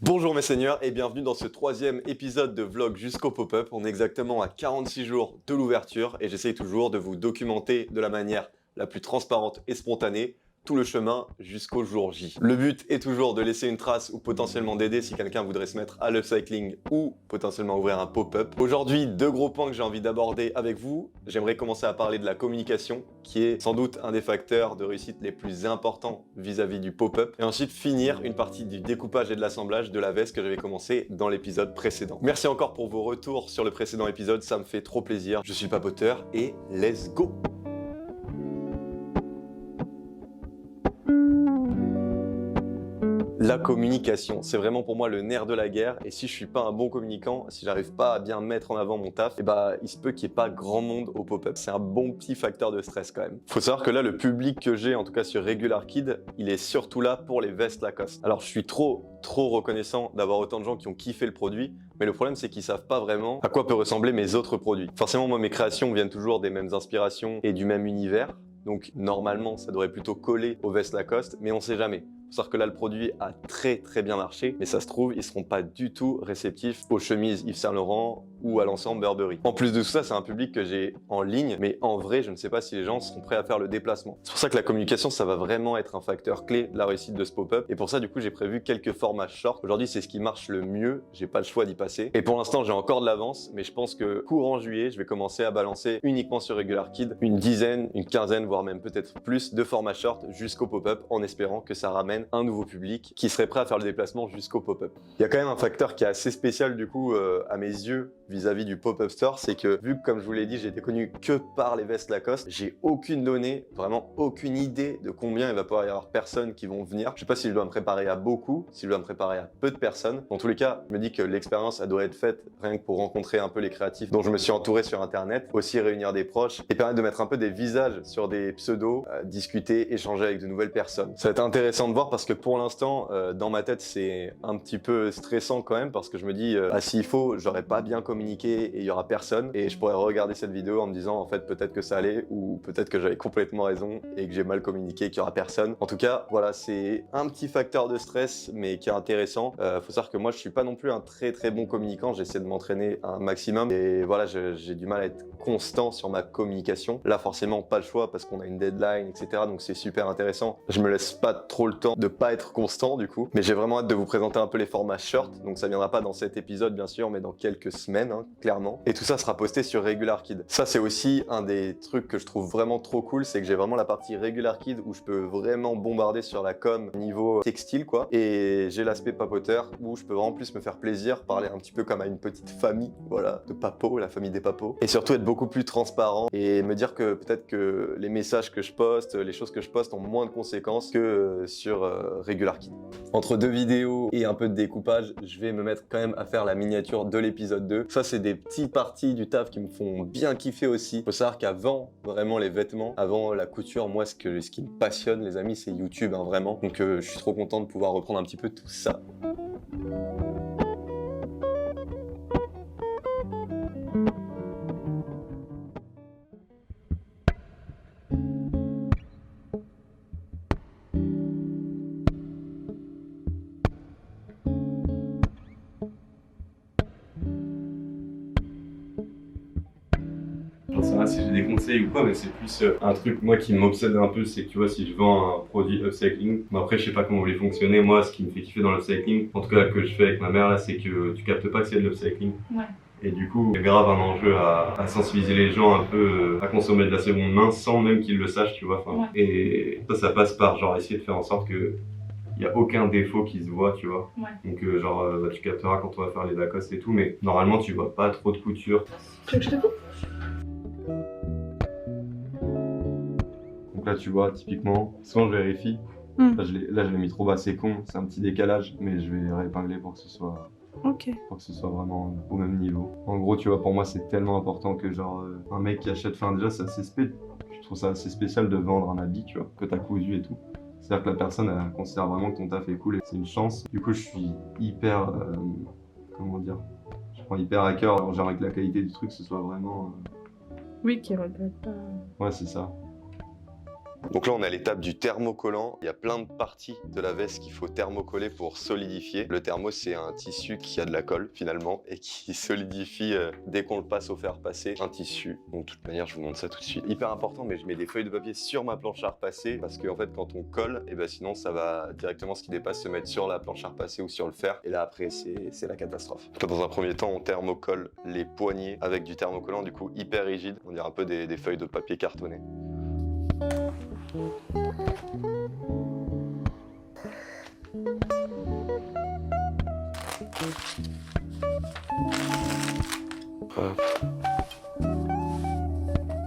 Bonjour mes seigneurs et bienvenue dans ce troisième épisode de vlog jusqu'au pop-up. On est exactement à 46 jours de l'ouverture et j'essaye toujours de vous documenter de la manière la plus transparente et spontanée tout le chemin jusqu'au jour J. Le but est toujours de laisser une trace ou potentiellement d'aider si quelqu'un voudrait se mettre à l'upcycling ou potentiellement ouvrir un pop-up. Aujourd'hui, deux gros points que j'ai envie d'aborder avec vous. J'aimerais commencer à parler de la communication, qui est sans doute un des facteurs de réussite les plus importants vis-à-vis du pop-up. Et ensuite finir une partie du découpage et de l'assemblage de la veste que j'avais commencé dans l'épisode précédent. Merci encore pour vos retours sur le précédent épisode, ça me fait trop plaisir. Je suis Papoteur et let's go! La communication, c'est vraiment pour moi le nerf de la guerre et si je suis pas un bon communicant, si j'arrive pas à bien mettre en avant mon taf, il se peut qu'il n'y ait pas grand monde au pop-up. C'est un bon petit facteur de stress quand même. Faut savoir que là, le public que j'ai, en tout cas sur Regular Kid, il est surtout là pour les vestes Lacoste. Alors je suis trop reconnaissant d'avoir autant de gens qui ont kiffé le produit, mais le problème c'est qu'ils savent pas vraiment à quoi peut ressembler mes autres produits. Forcément, moi mes créations viennent toujours des mêmes inspirations et du même univers, donc normalement ça devrait plutôt coller aux vestes Lacoste, mais on sait jamais. Faut savoir que là, le produit a très bien marché, mais ça se trouve, ils seront pas du tout réceptifs aux chemises Yves Saint Laurent ou à l'ensemble Burberry. En plus de tout ça, c'est un public que j'ai en ligne, mais en vrai, je ne sais pas si les gens seront prêts à faire le déplacement. C'est pour ça que la communication, ça va vraiment être un facteur clé de la réussite de ce pop-up. Et pour ça, du coup, j'ai prévu quelques formats short. Aujourd'hui, c'est ce qui marche le mieux. J'ai pas le choix d'y passer. Et pour l'instant, j'ai encore de l'avance, mais je pense que courant juillet, je vais commencer à balancer uniquement sur Regular Kid une dizaine, une quinzaine, voire même peut-être plus de formats short jusqu'au pop-up, en espérant que ça ramène un nouveau public qui serait prêt à faire le déplacement jusqu'au pop-up. Il y a quand même un facteur qui est assez spécial du coup à mes yeux vis-à-vis du pop-up store, c'est que vu que comme je vous l'ai dit, j'ai été connu que par les vestes Lacoste, j'ai aucune donnée, vraiment aucune idée de combien il va pouvoir y avoir personnes qui vont venir. Je sais pas si je dois me préparer à beaucoup, si je dois me préparer à peu de personnes. Dans tous les cas, je me dis que l'expérience, elle doit être faite rien que pour rencontrer un peu les créatifs dont je me suis entouré sur internet, aussi réunir des proches et permettre de mettre un peu des visages sur des pseudos, discuter, échanger avec de nouvelles personnes. Ça va être intéressant de voir parce que pour l'instant, dans ma tête, c'est un petit peu stressant quand même parce que je me dis, s'il faut, j'aurais pas bien communiqué et il y aura personne et je pourrais regarder cette vidéo en me disant en fait peut-être que ça allait ou peut-être que j'avais complètement raison et que j'ai mal communiqué et qu'il y aura personne. En tout cas, voilà, c'est un petit facteur de stress mais qui est intéressant. Faut savoir que moi, je suis pas non plus un très bon communicant. J'essaie de m'entraîner un maximum et voilà, j'ai du mal à être constant sur ma communication. Là, forcément, pas le choix parce qu'on a une deadline, etc. Donc c'est super intéressant. Je me laisse pas trop le temps de pas être constant du coup, mais j'ai vraiment hâte de vous présenter un peu les formats short. Donc ça viendra pas dans cet épisode bien sûr, mais dans quelques semaines, hein, clairement. Et tout ça sera posté sur Regular Kid. Ça c'est aussi un des trucs que je trouve vraiment trop cool, c'est que j'ai vraiment la partie Regular Kid où je peux vraiment bombarder sur la com niveau textile quoi. Et j'ai l'aspect papoteur où je peux vraiment plus me faire plaisir, parler un petit peu comme à une petite famille, voilà, de papos, la famille des papos. Et surtout être beaucoup plus transparent et me dire que peut-être que les messages que je poste, les choses que je poste ont moins de conséquences que sur Regular Kid. Entre deux vidéos et un peu de découpage, je vais me mettre quand même à faire la miniature de l'épisode 2. Ça, c'est des petites parties du taf qui me font bien kiffer aussi. Faut savoir qu'avant, vraiment les vêtements, avant la couture, moi, ce qui me passionne, les amis, c'est YouTube, hein, vraiment. Donc, je suis trop content de pouvoir reprendre un petit peu tout ça. Je sais pas si j'ai des conseils ou quoi, mais c'est plus un truc moi qui m'obsède un peu, c'est que tu vois, si je vends un produit upcycling, bon après je sais pas comment vous voulez fonctionner, moi ce qui me fait kiffer dans l'upcycling, en tout cas que je fais avec ma mère là, c'est que tu captes pas que c'est de l'upcycling. Ouais. Et du coup, il y a grave un enjeu à sensibiliser les gens un peu à consommer de la seconde main sans même qu'ils le sachent, tu vois. Ouais. Et ça passe par genre essayer de faire en sorte que il n'y a aucun défaut qui se voit, tu vois. Ouais. Donc tu capteras quand on va faire les Lacoste et tout, mais normalement tu vois pas trop de couture. Tu veux que je te coupe? Donc là tu vois, typiquement, souvent je vérifie. Là je l'ai mis trop bas, c'est con, c'est un petit décalage, mais je vais réépingler pour que ce soit... Ok. Pour que ce soit vraiment au même niveau. En gros, tu vois, pour moi, c'est tellement important que genre un mec qui achète, enfin déjà, c'est assez je trouve ça assez spécial de vendre un habit, tu vois, que t'as cousu et tout. C'est-à-dire que la personne, elle considère vraiment que ton taf est cool et c'est une chance. Du coup, je suis hyper, comment dire, je prends hyper à cœur, genre avec la qualité du truc, ce soit vraiment... Oui, qui regrette pas. Ouais, c'est ça. Donc là, on est à l'étape du thermocollant. Il y a plein de parties de la veste qu'il faut thermocoller pour solidifier. Le thermo, c'est un tissu qui a de la colle finalement et qui solidifie dès qu'on le passe au fer passer. Un tissu. Donc de toute manière, je vous montre ça tout de suite. Hyper important, mais je mets des feuilles de papier sur ma planche à repasser parce qu'en fait, quand on colle, et ben sinon, ça va directement ce qui dépasse se mettre sur la planche à repasser ou sur le fer. Et là, après, c'est la catastrophe. Dans un premier temps, on thermocolle les poignets avec du thermocollant, du coup hyper rigide. On dirait un peu des feuilles de papier cartonné.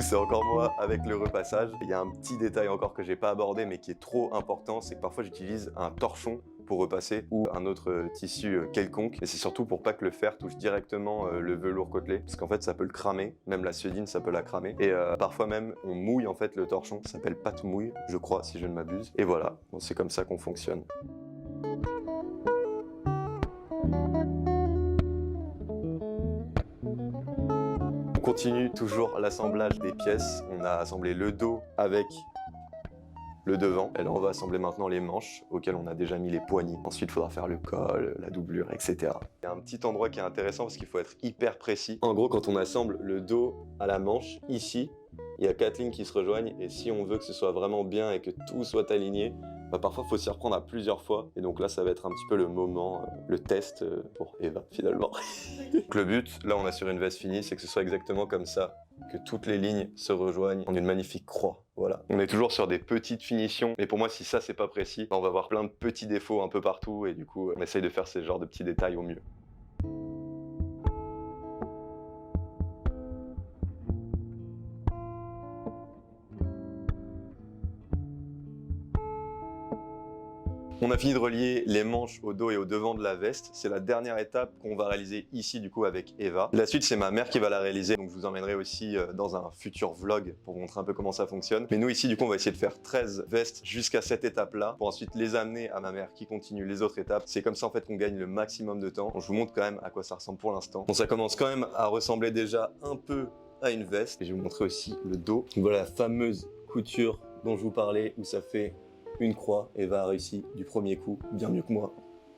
C'est encore moi avec le repassage. Il y a un petit détail encore que j'ai pas abordé mais qui est trop important, c'est que parfois j'utilise un torchon pour repasser ou un autre tissu quelconque. Et c'est surtout pour pas que le fer touche directement le velours côtelé, parce qu'en fait ça peut le cramer, même la sudine ça peut la cramer. Et parfois même on mouille en fait le torchon, ça s'appelle pâte mouille, je crois si je ne m'abuse. Et voilà, bon, c'est comme ça qu'on fonctionne. On continue toujours l'assemblage des pièces. On a assemblé le dos avec le devant. Et là, on va assembler maintenant les manches auxquelles on a déjà mis les poignées. Ensuite, il faudra faire le col, la doublure, etc. Il y a un petit endroit qui est intéressant parce qu'il faut être hyper précis. En gros, quand on assemble le dos à la manche, ici, il y a 4 lignes qui se rejoignent et si on veut que ce soit vraiment bien et que tout soit aligné, bah parfois il faut s'y reprendre à plusieurs fois et donc là ça va être un petit peu le moment, le test pour Eva finalement. Donc le but, là on a sur une veste finie, c'est que ce soit exactement comme ça, que toutes les lignes se rejoignent en une magnifique croix. Voilà. On est toujours sur des petites finitions, mais pour moi si ça c'est pas précis, on va avoir plein de petits défauts un peu partout et du coup on essaye de faire ces genres de petits détails au mieux. On a fini de relier les manches au dos et au devant de la veste. C'est la dernière étape qu'on va réaliser ici du coup avec Eva. La suite c'est ma mère qui va la réaliser, donc je vous emmènerai aussi dans un futur vlog pour vous montrer un peu comment ça fonctionne. Mais nous ici du coup on va essayer de faire 13 vestes jusqu'à cette étape là pour ensuite les amener à ma mère qui continue les autres étapes. C'est comme ça en fait qu'on gagne le maximum de temps. Donc, je vous montre quand même à quoi ça ressemble pour l'instant. Bon, ça commence quand même à ressembler déjà un peu à une veste. Et je vais vous montrer aussi le dos. Donc, voilà la fameuse couture dont je vous parlais où ça fait une croix. Eva a réussi du premier coup, bien mieux que moi.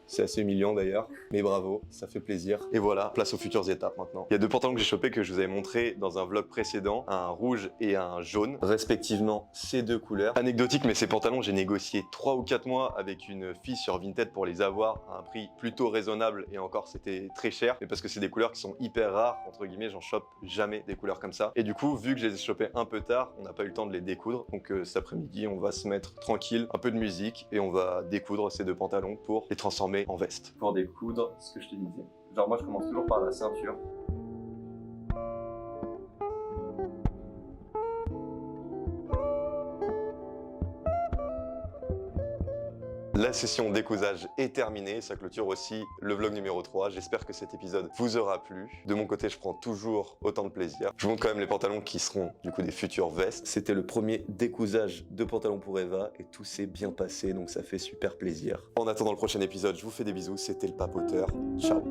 C'est assez humiliant d'ailleurs, mais bravo, ça fait plaisir. Et voilà, place aux futures étapes maintenant. Il y a 2 pantalons que j'ai chopés que je vous avais montré dans un vlog précédent, un rouge et un jaune, respectivement ces 2 couleurs. Anecdotique, mais ces pantalons, j'ai négocié 3 ou 4 mois avec une fille sur Vinted pour les avoir à un prix plutôt raisonnable et encore c'était très cher, mais parce que c'est des couleurs qui sont hyper rares, entre guillemets, j'en chope jamais des couleurs comme ça. Et du coup, vu que je les ai chopés un peu tard, on n'a pas eu le temps de les découdre, donc cet après-midi, on va se mettre tranquille, un peu de musique et on va découdre ces 2 pantalons pour les transformer en veste. Pour découdre, ce que je te disais. Genre moi je commence toujours par la ceinture. La session décousage est terminée, ça clôture aussi le vlog numéro 3. J'espère que cet épisode vous aura plu. De mon côté, je prends toujours autant de plaisir. Je vous montre quand même les pantalons qui seront du coup des futures vestes. C'était le premier décousage de pantalons pour Eva et tout s'est bien passé, donc ça fait super plaisir. En attendant le prochain épisode, je vous fais des bisous. C'était le papoteur. Ciao.